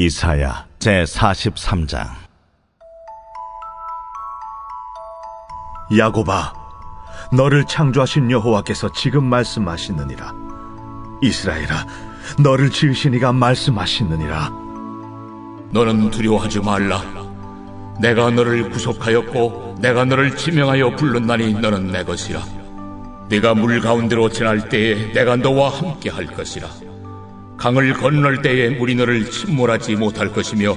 이사야 제43장. 야곱아, 너를 창조하신 여호와께서 지금 말씀하시느니라. 이스라엘아, 너를 지으신 이가 말씀하시느니라. 너는 두려워하지 말라. 내가 너를 구속하였고 내가 너를 지명하여 불렀나니 너는 내 것이라. 네가 물 가운데로 지날 때에 내가 너와 함께 할 것이라. 강을 건널 때에 물이 너를 침몰하지 못할 것이며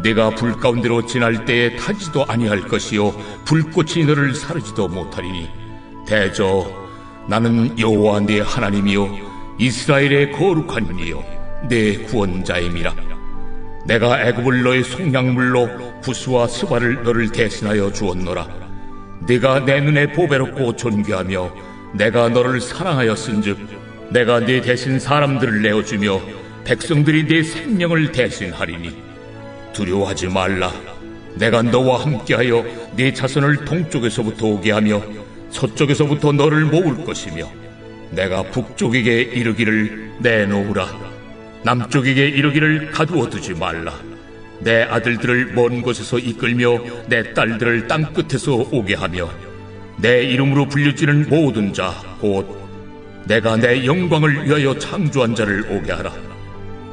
네가 불 가운데로 지날 때에 타지도 아니할 것이요 불꽃이 너를 사르지도 못하리니 대저 나는 여호와 네 하나님이요 이스라엘의 거룩한 이요 내 구원자임이라. 내가 애굽을 너의 속량물로 부스와 스바를 너를 대신하여 주었노라. 네가 내 눈에 보배롭고 존귀하며 내가 너를 사랑하였은즉 내가 네 대신 사람들을 내어주며 백성들이 네 생명을 대신하리니 두려워하지 말라. 내가 너와 함께하여 네 자손을 동쪽에서부터 오게 하며 서쪽에서부터 너를 모을 것이며 내가 북쪽에게 이르기를 내놓으라. 남쪽에게 이르기를 가두어 두지 말라. 내 아들들을 먼 곳에서 이끌며 내 딸들을 땅 끝에서 오게 하며 내 이름으로 불려지는 모든 자 곧 내가 내 영광을 위하여 창조한 자를 오게 하라.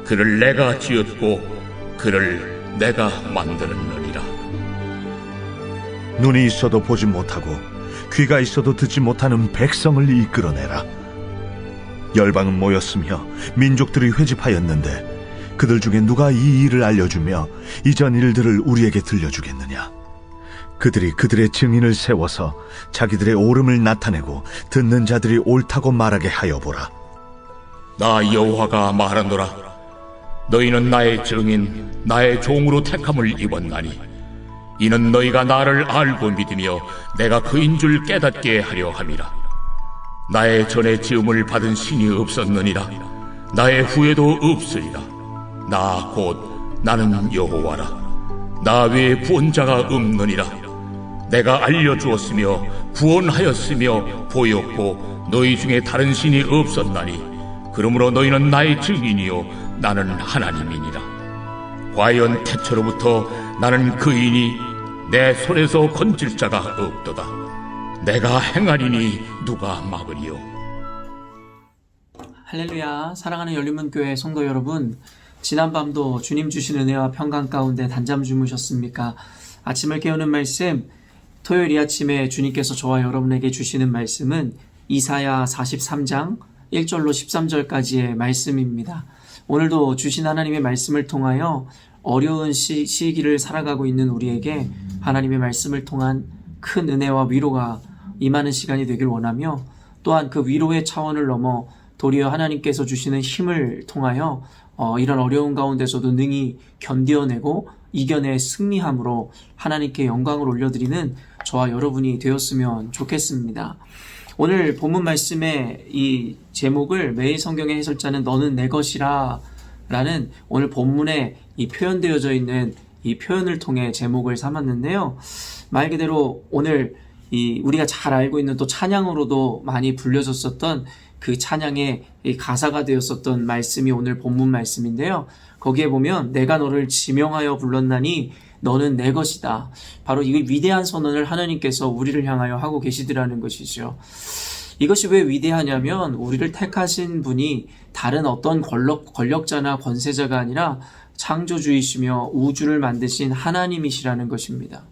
그를 내가 지었고 그를 내가 만드느니라. 눈이 있어도 보지 못하고 귀가 있어도 듣지 못하는 백성을 이끌어내라. 열방은 모였으며 민족들이 회집하였는데 그들 중에 누가 이 일을 알려주며 이전 일들을 우리에게 들려주겠느냐? 그들이 그들의 증인을 세워서 자기들의 옳음을 나타내고 듣는 자들이 옳다고 말하게 하여 보라. 나 여호와가 말하노라. 너희는 나의 증인 나의 종으로 택함을 입었나니 이는 너희가 나를 알고 믿으며 내가 그인 줄 깨닫게 하려 함이라. 나의 전에 지음을 받은 신이 없었느니라. 나의 후에도 없으리라. 나 곧 나는 여호와라. 나 외에 구원자가 없느니라. 내가 알려주었으며 구원하였으며 보였고 너희 중에 다른 신이 없었나니 그러므로 너희는 나의 증인이요 나는 하나님이니라. 과연 태초로부터 나는 그이니 내 손에서 건질 자가 없도다. 내가 행하리니 누가 막으리요. 할렐루야. 사랑하는 열린문교회 성도 여러분, 지난밤도 주님 주신 은혜와 평강 가운데 단잠 주무셨습니까? 아침을 깨우는 말씀, 토요일 이 아침에 주님께서 저와 여러분에게 주시는 말씀은 이사야 43장 1절로 13절까지의 말씀입니다. 오늘도 주신 하나님의 말씀을 통하여 어려운 시기를 살아가고 있는 우리에게 하나님의 말씀을 통한 큰 은혜와 위로가 임하는 시간이 되길 원하며, 또한 그 위로의 차원을 넘어 도리어 하나님께서 주시는 힘을 통하여 이런 어려운 가운데서도 능히 견뎌내고 이겨내 승리함으로 하나님께 영광을 올려드리는 저와 여러분이 되었으면 좋겠습니다. 오늘 본문 말씀의 이 제목을 매일 성경의 해설자는 너는 내 것이라 라는 오늘 본문에 이 표현되어져 있는 이 표현을 통해 제목을 삼았는데요. 말 그대로 오늘 우리가 잘 알고 있는 또 찬양으로도 많이 불려졌었던 그 찬양의 이 가사가 되었었던 말씀이 오늘 본문 말씀인데요. 거기에 보면 내가 너를 지명하여 불렀나니 너는 내 것이다. 바로 이 위대한 선언을 하나님께서 우리를 향하여 하고 계시더라는 것이죠. 이것이 왜 위대하냐면 우리를 택하신 분이 다른 어떤 권력자나 권세자가 아니라 창조주이시며 우주를 만드신 하나님이시라는 것입니다.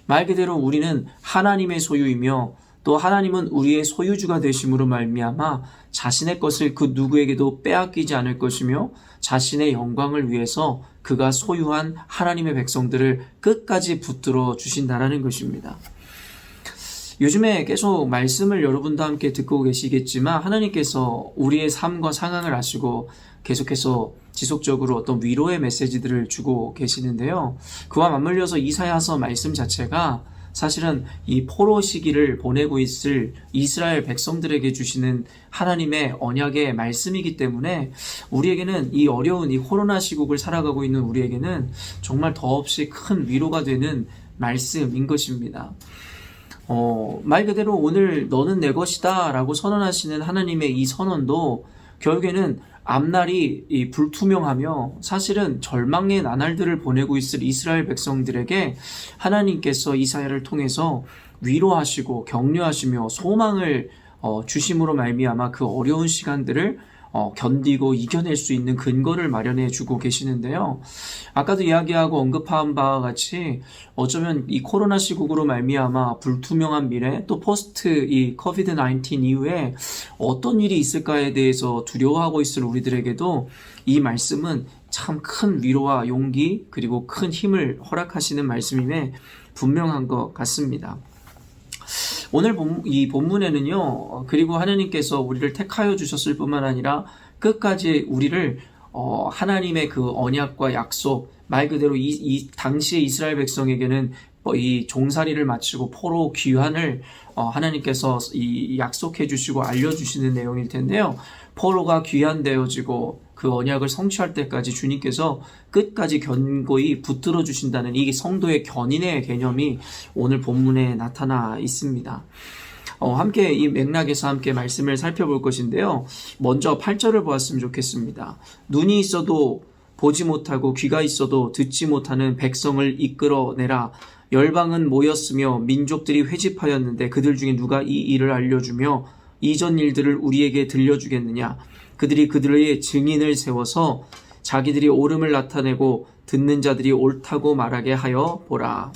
말 그대로 우리는 하나님의 소유이며 또 하나님은 우리의 소유주가 되심으로 말미암아 자신의 것을 그 누구에게도 빼앗기지 않을 것이며 자신의 영광을 위해서 그가 소유한 하나님의 백성들을 끝까지 붙들어 주신다라는 것입니다. 요즘에 계속 말씀을 여러분도 함께 듣고 계시겠지만 하나님께서 우리의 삶과 상황을 아시고 계속해서 지속적으로 어떤 위로의 메시지들을 주고 계시는데요. 그와 맞물려서 이사야서 말씀 자체가 사실은 이 포로 시기를 보내고 있을 이스라엘 백성들에게 주시는 하나님의 언약의 말씀이기 때문에 우리에게는 이 어려운 이 코로나 시국을 살아가고 있는 우리에게는 정말 더없이 큰 위로가 되는 말씀인 것입니다. 말 그대로 오늘 너는 내 것이다 라고 선언하시는 하나님의 이 선언도 결국에는 앞날이 이 불투명하며 사실은 절망의 나날들을 보내고 있을 이스라엘 백성들에게 하나님께서 이사야를 통해서 위로하시고 격려하시며 소망을 주심으로 말미암아 그 어려운 시간들을 견디고 이겨낼 수 있는 근거를 마련해 주고 계시는데요. 아까도 이야기하고 언급한 바와 같이 어쩌면 이 코로나 시국으로 말미암아 불투명한 미래 또 포스트 이 코비드 19 이후에 어떤 일이 있을까에 대해서 두려워하고 있을 우리들에게도 이 말씀은 참 큰 위로와 용기 그리고 큰 힘을 허락하시는 말씀임에 분명한 것 같습니다. 오늘 이 본문에는요, 그리고 하나님께서 우리를 택하여 주셨을 뿐만 아니라 끝까지 우리를 하나님의 그 언약과 약속, 말 그대로 이 당시의 이스라엘 백성에게는 이 종살이를 마치고 포로 귀환을 하나님께서 이 약속해 주시고 알려주시는 내용일 텐데요. 포로가 귀환되어지고 그 언약을 성취할 때까지 주님께서 끝까지 견고히 붙들어 주신다는 이 성도의 견인의 개념이 오늘 본문에 나타나 있습니다. 함께 이 맥락에서 함께 말씀을 살펴볼 것인데요. 먼저 8절을 보았으면 좋겠습니다. 눈이 있어도 보지 못하고 귀가 있어도 듣지 못하는 백성을 이끌어내라. 열방은 모였으며 민족들이 회집하였는데 그들 중에 누가 이 일을 알려주며 이전 일들을 우리에게 들려주겠느냐. 그들이 그들의 증인을 세워서 자기들이 옳음을 나타내고 듣는 자들이 옳다고 말하게 하여 보라.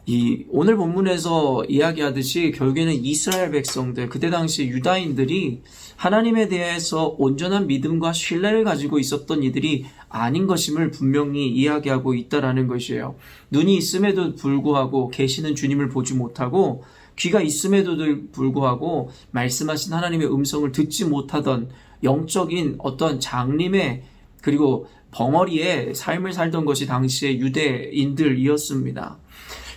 이 오늘 본문에서 이야기하듯이 결국에는 이스라엘 백성들, 그때 당시 유다인들이 하나님에 대해서 온전한 믿음과 신뢰를 가지고 있었던 이들이 아닌 것임을 분명히 이야기하고 있다라는 것이에요. 눈이 있음에도 불구하고 계시는 주님을 보지 못하고 귀가 있음에도 불구하고 말씀하신 하나님의 음성을 듣지 못하던 영적인 어떤 장림의 그리고 벙어리의 삶을 살던 것이 당시의 유대인들이었습니다.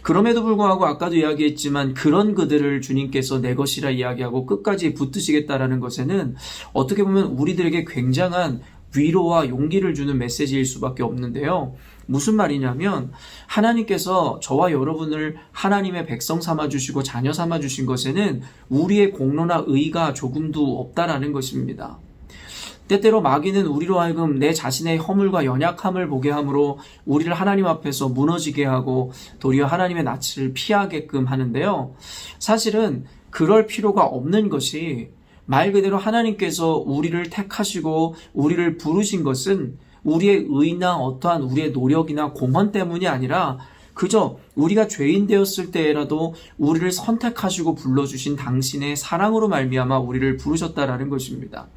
그럼에도 불구하고 아까도 이야기했지만 그런 그들을 주님께서 내 것이라 이야기하고 끝까지 붙드시겠다라는 것에는 어떻게 보면 우리들에게 굉장한 위로와 용기를 주는 메시지일 수밖에 없는데요. 무슨 말이냐면 하나님께서 저와 여러분을 하나님의 백성 삼아주시고 자녀 삼아주신 것에는 우리의 공로나 의가 조금도 없다라는 것입니다. 때때로 마귀는 우리로 하여금 내 자신의 허물과 연약함을 보게 함으로 우리를 하나님 앞에서 무너지게 하고 도리어 하나님의 낯을 피하게끔 하는데요. 사실은 그럴 필요가 없는 것이 말 그대로 하나님께서 우리를 택하시고 우리를 부르신 것은 우리의 의나 어떠한 우리의 노력이나 공헌 때문이 아니라 그저 우리가 죄인 되었을 때라도 우리를 선택하시고 불러주신 당신의 사랑으로 말미암아 우리를 부르셨다라는 것입니다.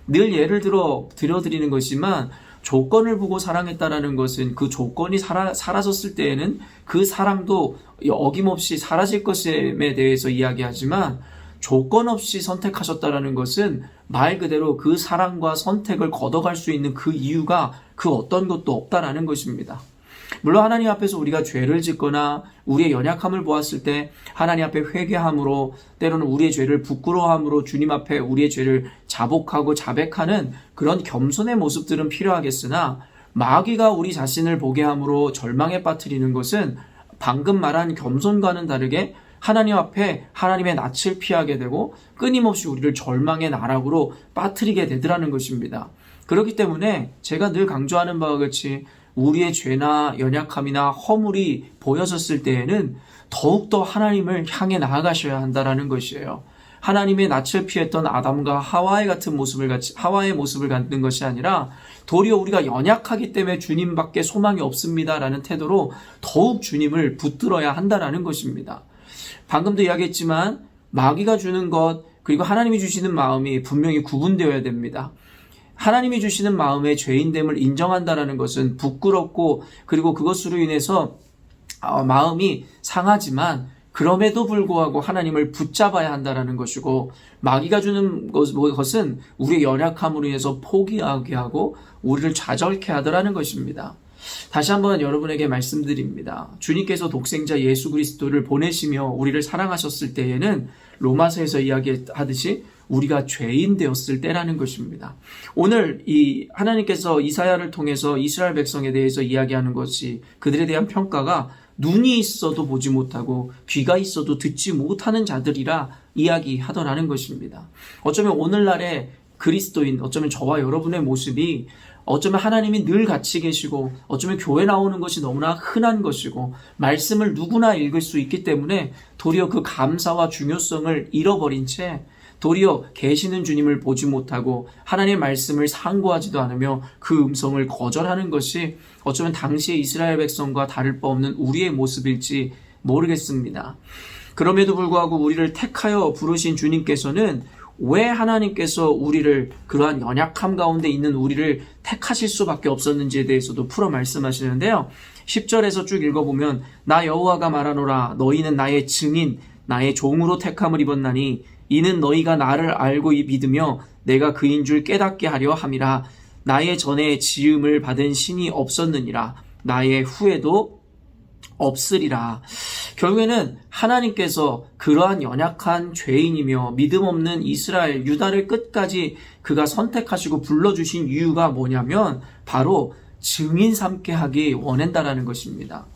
늘 예를 들어드리는 것이지만 조건을 보고 사랑했다라는 것은 그 조건이 사라졌을 때에는 그 사랑도 어김없이 사라질 것임에 대해서 이야기하지만 조건 없이 선택하셨다라는 것은 말 그대로 그 사랑과 선택을 걷어갈 수 있는 그 이유가 그 어떤 것도 없다라는 것입니다. 물론 하나님 앞에서 우리가 죄를 짓거나 우리의 연약함을 보았을 때 하나님 앞에 회개함으로 때로는 우리의 죄를 부끄러워함으로 주님 앞에 우리의 죄를 자복하고 자백하는 그런 겸손의 모습들은 필요하겠으나 마귀가 우리 자신을 보게 함으로 절망에 빠뜨리는 것은 방금 말한 겸손과는 다르게 하나님 앞에 하나님의 낯을 피하게 되고 끊임없이 우리를 절망의 나락으로 빠뜨리게 되더라는 것입니다. 그렇기 때문에 제가 늘 강조하는 바와 같이 우리의 죄나 연약함이나 허물이 보여졌을 때에는 더욱더 하나님을 향해 나아가셔야 한다는 것이에요. 하나님의 낯을 피했던 아담과 하와의 모습을 갖는 것이 아니라 도리어 우리가 연약하기 때문에 주님밖에 소망이 없습니다라는 태도로 더욱 주님을 붙들어야 한다는 것입니다. 방금도 이야기했지만 마귀가 주는 것 그리고 하나님이 주시는 마음이 분명히 구분되어야 됩니다. 하나님이 주시는 마음의 죄인됨을 인정한다는 것은 부끄럽고 그리고 그것으로 인해서 마음이 상하지만 그럼에도 불구하고 하나님을 붙잡아야 한다는 것이고 마귀가 주는 것은 우리의 연약함으로 인해서 포기하게 하고 우리를 좌절케 하더라는 것입니다. 다시 한번 여러분에게 말씀드립니다. 주님께서 독생자 예수 그리스도를 보내시며 우리를 사랑하셨을 때에는 로마서에서 이야기하듯이 우리가 죄인 되었을 때라는 것입니다. 오늘 이 하나님께서 이사야를 통해서 이스라엘 백성에 대해서 이야기하는 것이 그들에 대한 평가가 눈이 있어도 보지 못하고 귀가 있어도 듣지 못하는 자들이라 이야기하더라는 것입니다. 어쩌면 오늘날의 그리스도인, 어쩌면 저와 여러분의 모습이 어쩌면 하나님이 늘 같이 계시고 어쩌면 교회 나오는 것이 너무나 흔한 것이고 말씀을 누구나 읽을 수 있기 때문에 도리어 그 감사와 중요성을 잃어버린 채 도리어 계시는 주님을 보지 못하고 하나님의 말씀을 상고하지도 않으며 그 음성을 거절하는 것이 어쩌면 당시의 이스라엘 백성과 다를 바 없는 우리의 모습일지 모르겠습니다. 그럼에도 불구하고 우리를 택하여 부르신 주님께서는 왜 하나님께서 우리를 그러한 연약함 가운데 있는 우리를 택하실 수밖에 없었는지에 대해서도 풀어 말씀하시는데요. 10절에서 쭉 읽어보면 나 여호와가 말하노라 너희는 나의 증인 나의 종으로 택함을 입었나니 이는 너희가 나를 알고 믿으며 내가 그인 줄 깨닫게 하려 함이라. 나의 전에 지음을 받은 신이 없었느니라. 나의 후에도 없으리라. 결국에는 하나님께서 그러한 연약한 죄인이며 믿음 없는 이스라엘 유다를 끝까지 그가 선택하시고 불러주신 이유가 뭐냐면 바로 증인 삼게 하기 원한다라는 것입니다.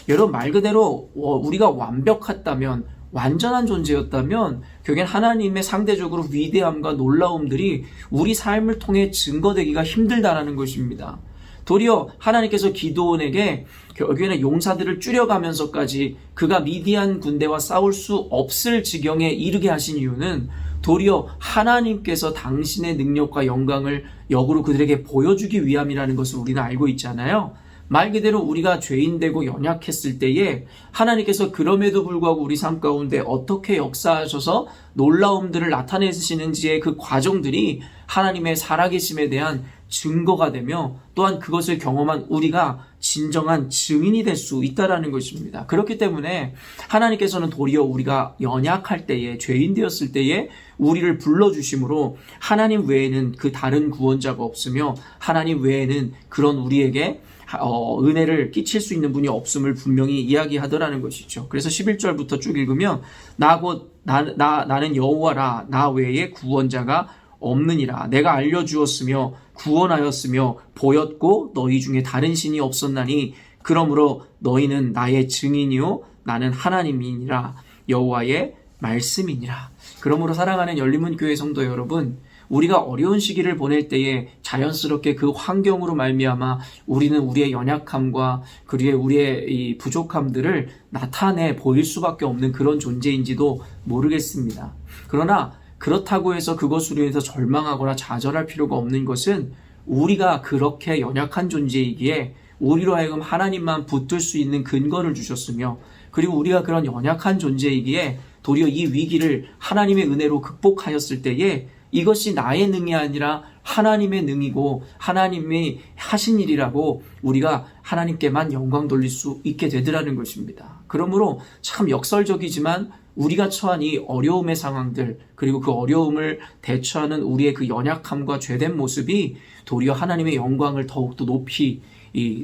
여러분 말 그대로 우리가 완벽했다면 완전한 존재였다면 결국엔 하나님의 상대적으로 위대함과 놀라움들이 우리 삶을 통해 증거되기가 힘들다라는 것입니다. 도리어 하나님께서 기드온에게 결국에는 용사들을 줄여가면서까지 그가 미디안 군대와 싸울 수 없을 지경에 이르게 하신 이유는 도리어 하나님께서 당신의 능력과 영광을 역으로 그들에게 보여주기 위함이라는 것을 우리는 알고 있잖아요. 말 그대로 우리가 죄인되고 연약했을 때에 하나님께서 그럼에도 불구하고 우리 삶 가운데 어떻게 역사하셔서 놀라움들을 나타내시는지의 그 과정들이 하나님의 살아계심에 대한 증거가 되며 또한 그것을 경험한 우리가 진정한 증인이 될 수 있다는 것입니다. 그렇기 때문에 하나님께서는 도리어 우리가 연약할 때에 죄인 되었을 때에 우리를 불러주심으로 하나님 외에는 그 다른 구원자가 없으며 하나님 외에는 그런 우리에게 은혜를 끼칠 수 있는 분이 없음을 분명히 이야기하더라는 것이죠. 그래서 11절부터 쭉 읽으면 나는 여호와라 나 외에 구원자가 없느니라. 내가 알려주었으며 구원하였으며 보였고 너희 중에 다른 신이 없었나니 그러므로 너희는 나의 증인이요 나는 하나님이니라 여호와의 말씀이니라. 그러므로 사랑하는 열린문교회 성도 여러분, 우리가 어려운 시기를 보낼 때에 자연스럽게 그 환경으로 말미암아 우리는 우리의 연약함과 그리고 우리의 이 부족함들을 나타내 보일 수밖에 없는 그런 존재인지도 모르겠습니다. 그러나 그렇다고 해서 그것으로 인해서 절망하거나 좌절할 필요가 없는 것은 우리가 그렇게 연약한 존재이기에 우리로 하여금 하나님만 붙들 수 있는 근거를 주셨으며 그리고 우리가 그런 연약한 존재이기에 도리어 이 위기를 하나님의 은혜로 극복하였을 때에 이것이 나의 능이 아니라 하나님의 능이고 하나님이 하신 일이라고 우리가 하나님께만 영광 돌릴 수 있게 되더라는 것입니다. 그러므로 참 역설적이지만 우리가 처한 이 어려움의 상황들 그리고 그 어려움을 대처하는 우리의 그 연약함과 죄된 모습이 도리어 하나님의 영광을 더욱더 높이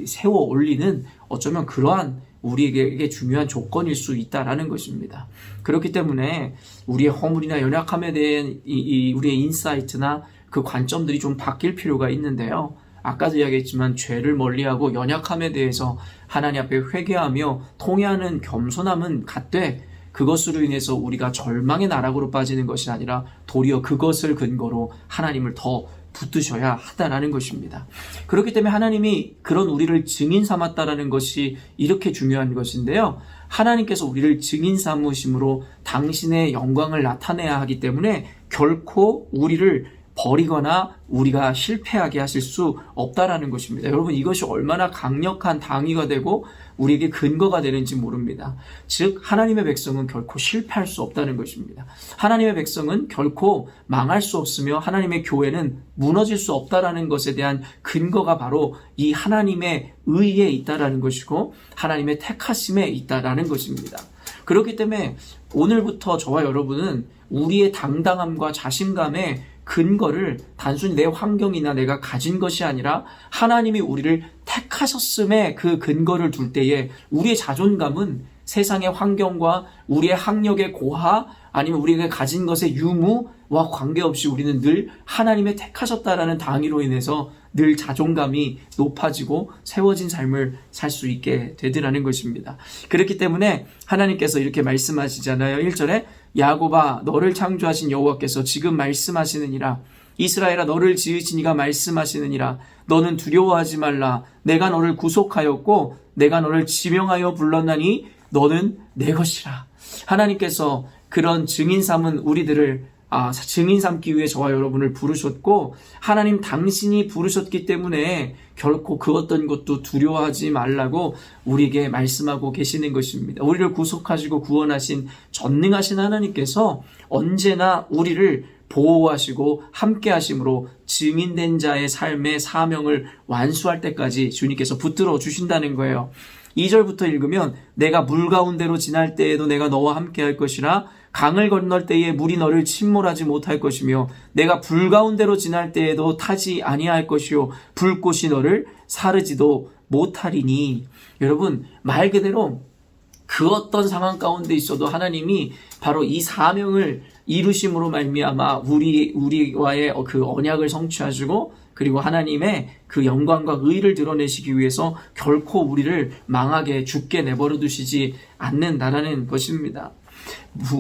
세워 올리는 어쩌면 그러한 우리에게 중요한 조건일 수 있다라는 것입니다. 그렇기 때문에 우리의 허물이나 연약함에 대한 우리의 인사이트나 그 관점들이 좀 바뀔 필요가 있는데요. 아까도 이야기했지만 죄를 멀리하고 연약함에 대해서 하나님 앞에 회개하며 통회하는 겸손함은 갖되 그것으로 인해서 우리가 절망의 나락으로 빠지는 것이 아니라 도리어 그것을 근거로 하나님을 더 붙드셔야 하다라는 것입니다. 그렇기 때문에 하나님이 그런 우리를 증인 삼았다라는 것이 이렇게 중요한 것인데요. 하나님께서 우리를 증인 삼으심으로 당신의 영광을 나타내야 하기 때문에 결코 우리를 버리거나 우리가 실패하게 하실 수 없다라는 것입니다. 여러분 이것이 얼마나 강력한 당위가 되고 우리에게 근거가 되는지 모릅니다. 즉 하나님의 백성은 결코 실패할 수 없다는 것입니다. 하나님의 백성은 결코 망할 수 없으며 하나님의 교회는 무너질 수 없다라는 것에 대한 근거가 바로 이 하나님의 의에 있다라는 것이고 하나님의 택하심에 있다라는 것입니다. 그렇기 때문에 오늘부터 저와 여러분은 우리의 당당함과 자신감에 근거를 단순히 내 환경이나 내가 가진 것이 아니라 하나님이 우리를 택하셨음에 그 근거를 둘 때에 우리의 자존감은 세상의 환경과 우리의 학력의 고하 아니면 우리가 가진 것의 유무와 관계없이 우리는 늘 하나님의 택하셨다라는 당위로 인해서 늘 자존감이 높아지고 세워진 삶을 살 수 있게 되더라는 것입니다. 그렇기 때문에 하나님께서 이렇게 말씀하시잖아요. 1절에 야곱아 너를 창조하신 여호와께서 지금 말씀하시느니라 이스라엘아 너를 지으신 이가 말씀하시느니라. 너는 두려워하지 말라. 내가 너를 구속하였고 내가 너를 지명하여 불렀나니 너는 내 것이라. 하나님께서 그런 증인 삼은 우리들을 증인 삼기 위해 저와 여러분을 부르셨고, 하나님 당신이 부르셨기 때문에 결코 그 어떤 것도 두려워하지 말라고 우리에게 말씀하고 계시는 것입니다. 우리를 구속하시고 구원하신 전능하신 하나님께서 언제나 우리를 보호하시고 함께 하심으로 증인된 자의 삶의 사명을 완수할 때까지 주님께서 붙들어 주신다는 거예요. 2절부터 읽으면 내가 물 가운데로 지날 때에도 내가 너와 함께 할 것이라. 강을 건널 때에 물이 너를 침몰하지 못할 것이며 내가 불 가운데로 지날 때에도 타지 아니할 것이요 불꽃이 너를 사르지도 못하리니. 여러분, 말 그대로 그 어떤 상황 가운데 있어도 하나님이 바로 이 사명을 이루심으로 말미암아 우리와의 그 언약을 성취하시고, 그리고 하나님의 그 영광과 의를 드러내시기 위해서 결코 우리를 망하게 죽게 내버려 두시지 않는다라는 것입니다.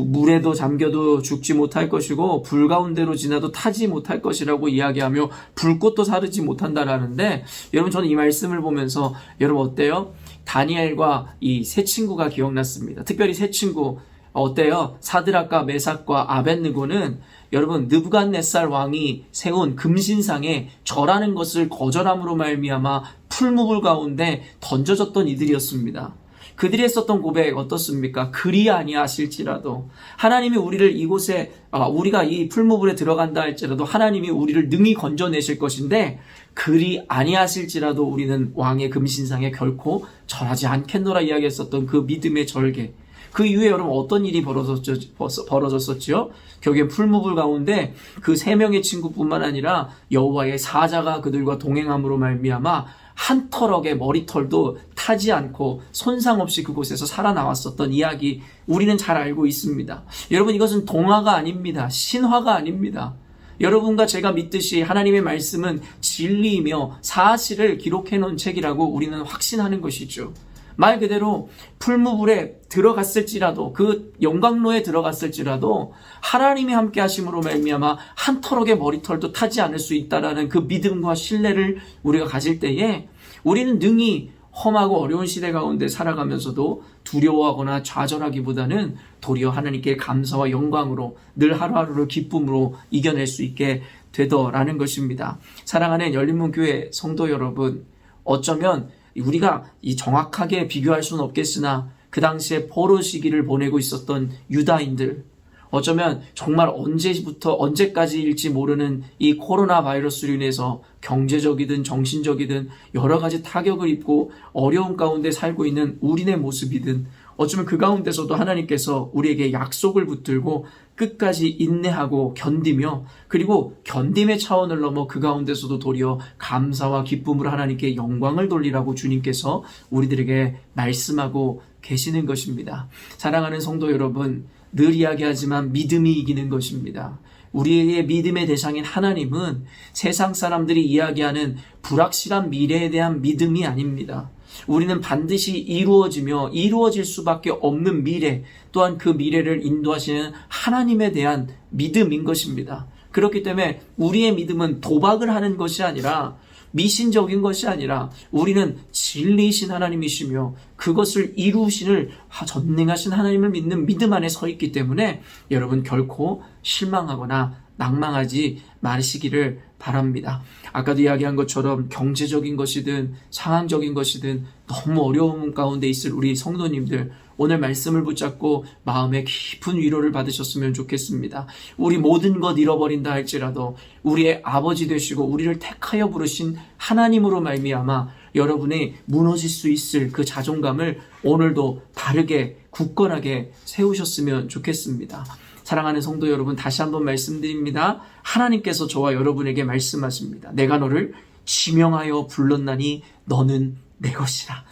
물에도 잠겨도 죽지 못할 것이고 불 가운데로 지나도 타지 못할 것이라고 이야기하며 불꽃도 사르지 못한다라는데, 여러분 저는 이 말씀을 보면서 여러분 어때요? 다니엘과 이 세 친구가 기억났습니다. 특별히 세 친구 어때요? 사드락과 메삭과 아벳느고는 여러분 느부갓네살 왕이 세운 금신상에 절하는 것을 거절함으로 말미암아 풀무불 가운데 던져졌던 이들이었습니다. 그들이 했었던 고백 어떻습니까? 그리 아니하실지라도 하나님이 우리를 이곳에 우리가 이 풀무불에 들어간다 할지라도 하나님이 우리를 능히 건져내실 것인데, 그리 아니하실지라도 우리는 왕의 금신상에 결코 절하지 않겠노라 이야기했었던 그 믿음의 절개. 그 이후에 여러분 어떤 일이 벌어졌었죠? 결국에 풀무불 가운데 그 세 명의 친구뿐만 아니라 여호와의 사자가 그들과 동행함으로 말미암아 한 털럭의 머리털도 타지 않고 손상 없이 그곳에서 살아나왔었던 이야기 우리는 잘 알고 있습니다. 여러분, 이것은 동화가 아닙니다. 신화가 아닙니다. 여러분과 제가 믿듯이 하나님의 말씀은 진리이며 사실을 기록해 놓은 책이라고 우리는 확신하는 것이죠. 말 그대로 풀무불에 들어갔을지라도, 그 영광로에 들어갔을지라도 하나님이 함께 하심으로 말미암아 한 털럭의 머리털도 타지 않을 수 있다라는 그 믿음과 신뢰를 우리가 가질 때에 우리는 능히 험하고 어려운 시대 가운데 살아가면서도 두려워하거나 좌절하기보다는 도리어 하나님께 감사와 영광으로 늘 하루하루를 기쁨으로 이겨낼 수 있게 되더라는 것입니다. 사랑하는 열린문교회 성도 여러분, 어쩌면 우리가 이 정확하게 비교할 수는 없겠으나 그 당시에 포로 시기를 보내고 있었던 유다인들, 어쩌면 정말 언제까지일지 모르는 이 코로나 바이러스로 인해서 경제적이든 정신적이든 여러 가지 타격을 입고 어려운 가운데 살고 있는 우리네 모습이든, 어쩌면 그 가운데서도 하나님께서 우리에게 약속을 붙들고 끝까지 인내하고 견디며, 그리고 견딤의 차원을 넘어 그 가운데서도 도리어 감사와 기쁨으로 하나님께 영광을 돌리라고 주님께서 우리들에게 말씀하고 계시는 것입니다. 사랑하는 성도 여러분, 늘 이야기하지만 믿음이 이기는 것입니다. 우리의 믿음의 대상인 하나님은 세상 사람들이 이야기하는 불확실한 미래에 대한 믿음이 아닙니다. 우리는 반드시 이루어지며 이루어질 수밖에 없는 미래, 또한 그 미래를 인도하시는 하나님에 대한 믿음인 것입니다. 그렇기 때문에 우리의 믿음은 도박을 하는 것이 아니라, 미신적인 것이 아니라 우리는 진리이신 하나님이시며 그것을 이루시는 전능하신 하나님을 믿는 믿음 안에 서 있기 때문에 여러분 결코 실망하거나 낭망하지 마시기를 바랍니다. 아까도 이야기한 것처럼 경제적인 것이든 상황적인 것이든 너무 어려운 가운데 있을 우리 성도님들, 오늘 말씀을 붙잡고 마음에 깊은 위로를 받으셨으면 좋겠습니다. 우리 모든 것 잃어버린다 할지라도 우리의 아버지 되시고 우리를 택하여 부르신 하나님으로 말미암아 여러분이 무너질 수 있을 그 자존감을 오늘도 바르게 굳건하게 세우셨으면 좋겠습니다. 사랑하는 성도 여러분, 다시 한번 말씀드립니다. 하나님께서 저와 여러분에게 말씀하십니다. 내가 너를 지명하여 불렀나니 너는 내 것이라.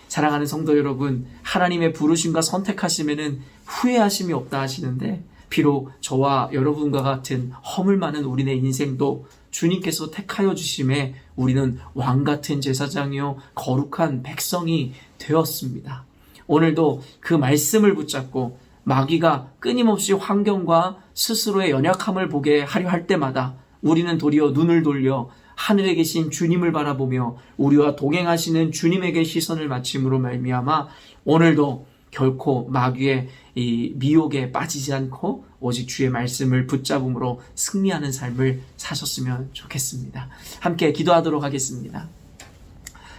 사랑하는 성도 여러분, 하나님의 부르심과 선택하심에는 후회하심이 없다 하시는데, 비록 저와 여러분과 같은 허물 많은 우리네 인생도 주님께서 택하여 주심에 우리는 왕같은 제사장이요 거룩한 백성이 되었습니다. 오늘도 그 말씀을 붙잡고 마귀가 끊임없이 환경과 스스로의 연약함을 보게 하려 할 때마다 우리는 도리어 눈을 돌려 하늘에 계신 주님을 바라보며 우리와 동행하시는 주님에게 시선을 맞춤으로 말미암아 오늘도 결코 마귀의 이 미혹에 빠지지 않고 오직 주의 말씀을 붙잡음으로 승리하는 삶을 사셨으면 좋겠습니다. 함께 기도하도록 하겠습니다.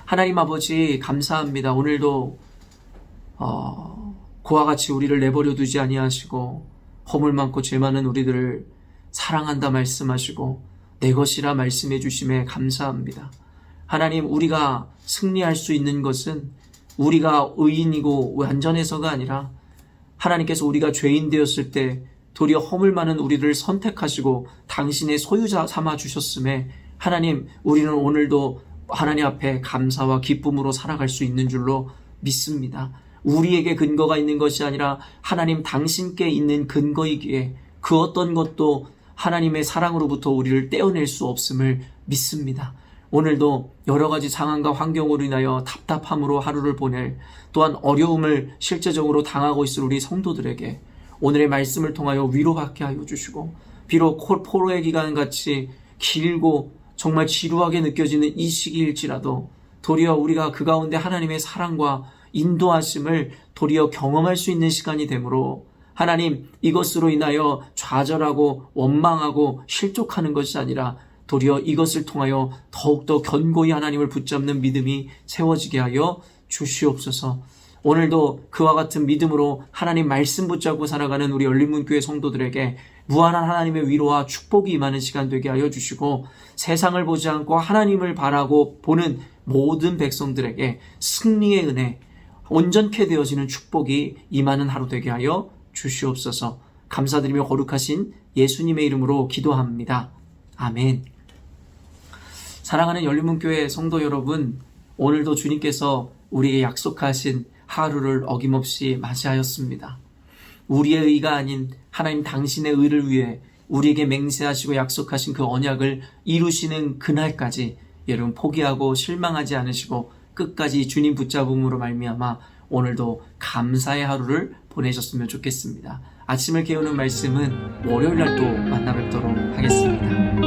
하나님 아버지 감사합니다. 오늘도 그와 같이 우리를 내버려 두지 아니하시고 허물 많고 죄 많은 우리들을 사랑한다 말씀하시고 내 것이라 말씀해 주심에 감사합니다. 하나님, 우리가 승리할 수 있는 것은 우리가 의인이고 완전해서가 아니라 하나님께서 우리가 죄인 되었을 때 도리어 허물 많은 우리를 선택하시고 당신의 소유자 삼아 주셨음에 하나님, 우리는 오늘도 하나님 앞에 감사와 기쁨으로 살아갈 수 있는 줄로 믿습니다. 우리에게 근거가 있는 것이 아니라 하나님 당신께 있는 근거이기에 그 어떤 것도 하나님의 사랑으로부터 우리를 떼어낼 수 없음을 믿습니다. 오늘도 여러 가지 상황과 환경으로 인하여 답답함으로 하루를 보낼, 또한 어려움을 실제적으로 당하고 있을 우리 성도들에게 오늘의 말씀을 통하여 위로받게 하여 주시고, 비록 포로의 기간같이 길고 정말 지루하게 느껴지는 이 시기일지라도 도리어 우리가 그 가운데 하나님의 사랑과 인도하심을 도리어 경험할 수 있는 시간이 되므로 하나님, 이것으로 인하여 좌절하고 원망하고 실족하는 것이 아니라 도리어 이것을 통하여 더욱더 견고히 하나님을 붙잡는 믿음이 세워지게 하여 주시옵소서. 오늘도 그와 같은 믿음으로 하나님 말씀 붙잡고 살아가는 우리 열린문교회 성도들에게 무한한 하나님의 위로와 축복이 임하는 시간 되게 하여 주시고, 세상을 보지 않고 하나님을 바라고 보는 모든 백성들에게 승리의 은혜, 온전케 되어지는 축복이 임하는 하루 되게 하여 주시옵소서. 감사드리며 거룩하신 예수님의 이름으로 기도합니다. 아멘. 사랑하는 열린문교회 성도 여러분, 오늘도 주님께서 우리에게 약속하신 하루를 어김없이 맞이하였습니다. 우리의 의가 아닌 하나님 당신의 의를 위해 우리에게 맹세하시고 약속하신 그 언약을 이루시는 그날까지 여러분 포기하고 실망하지 않으시고 끝까지 주님 붙잡음으로 말미암아 오늘도 감사의 하루를 보내셨으면 좋겠습니다. 아침을 깨우는 말씀은 월요일 날 또 만나 뵙도록 하겠습니다.